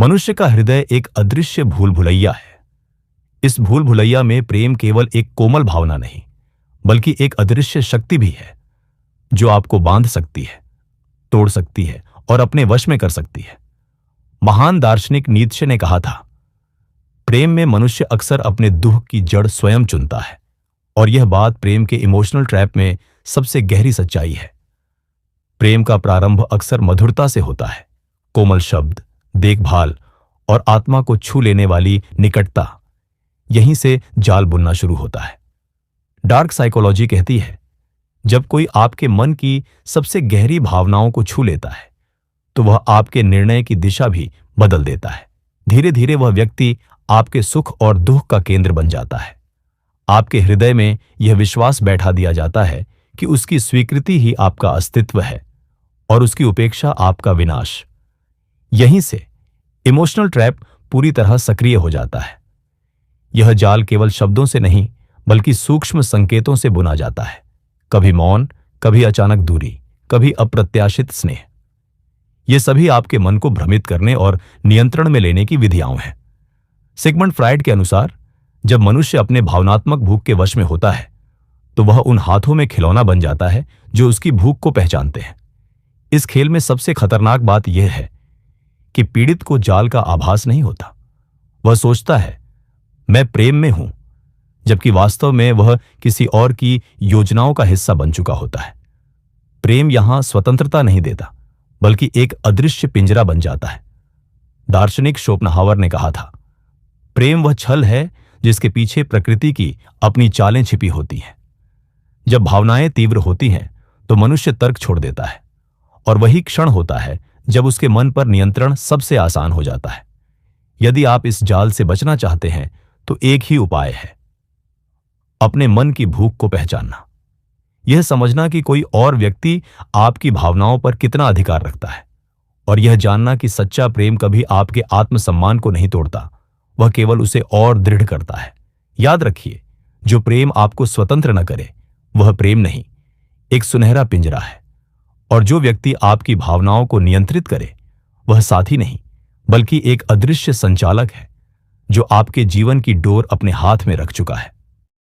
मनुष्य का हृदय एक अदृश्य भूल भुलैया है। इस भूल भुलैया में प्रेम केवल एक कोमल भावना नहीं, बल्कि एक अदृश्य शक्ति भी है, जो आपको बांध सकती है, तोड़ सकती है और अपने वश में कर सकती है। महान दार्शनिक नीत्शे ने कहा था, प्रेम में मनुष्य अक्सर अपने दुख की जड़ स्वयं चुनता है। और यह बात प्रेम के इमोशनल ट्रैप में सबसे गहरी सच्चाई है। प्रेम का प्रारंभ अक्सर मधुरता से होता है, कोमल शब्द, देखभाल और आत्मा को छू लेने वाली निकटता। यहीं से जाल बुनना शुरू होता है। डार्क साइकोलॉजी कहती है, जब कोई आपके मन की सबसे गहरी भावनाओं को छू लेता है, तो वह आपके निर्णय की दिशा भी बदल देता है। धीरे धीरे वह व्यक्ति आपके सुख और दुख का केंद्र बन जाता है। आपके हृदय में यह विश्वास बैठा दिया जाता है कि उसकी स्वीकृति ही आपका अस्तित्व है और उसकी उपेक्षा आपका विनाश। यहीं से इमोशनल ट्रैप पूरी तरह सक्रिय हो जाता है। यह जाल केवल शब्दों से नहीं, बल्कि सूक्ष्म संकेतों से बुना जाता है। कभी मौन, कभी अचानक दूरी, कभी अप्रत्याशित स्नेह। ये सभी आपके मन को भ्रमित करने और नियंत्रण में लेने की विधियां हैं। सिगमंड फ्राइड के अनुसार, जब मनुष्य अपने भावनात्मक भूख के वश में होता है, तो वह उन हाथों में खिलौना बन जाता है जो उसकी भूख को पहचानते हैं। इस खेल में सबसे खतरनाक बात यह है कि पीड़ित को जाल का आभास नहीं होता। वह सोचता है, मैं प्रेम में हूं, जबकि वास्तव में वह किसी और की योजनाओं का हिस्सा बन चुका होता है। प्रेम यहां स्वतंत्रता नहीं देता, बल्कि एक अदृश्य पिंजरा बन जाता है। दार्शनिक शोपेनहावर ने कहा था, प्रेम वह छल है जिसके पीछे प्रकृति की अपनी चालें छिपी होती हैं। जब भावनाएं तीव्र होती हैं, तो मनुष्य तर्क छोड़ देता है, और वही क्षण होता है जब उसके मन पर नियंत्रण सबसे आसान हो जाता है। यदि आप इस जाल से बचना चाहते हैं, तो एक ही उपाय है, अपने मन की भूख को पहचानना। यह समझना कि कोई और व्यक्ति आपकी भावनाओं पर कितना अधिकार रखता है, और यह जानना कि सच्चा प्रेम कभी आपके आत्मसम्मान को नहीं तोड़ता, वह केवल उसे और दृढ़ करता है। याद रखिए, जो प्रेम आपको स्वतंत्र न करे, वह प्रेम नहीं, एक सुनहरा पिंजरा है। और जो व्यक्ति आपकी भावनाओं को नियंत्रित करे, वह साथी नहीं, बल्कि एक अदृश्य संचालक है, जो आपके जीवन की डोर अपने हाथ में रख चुका है।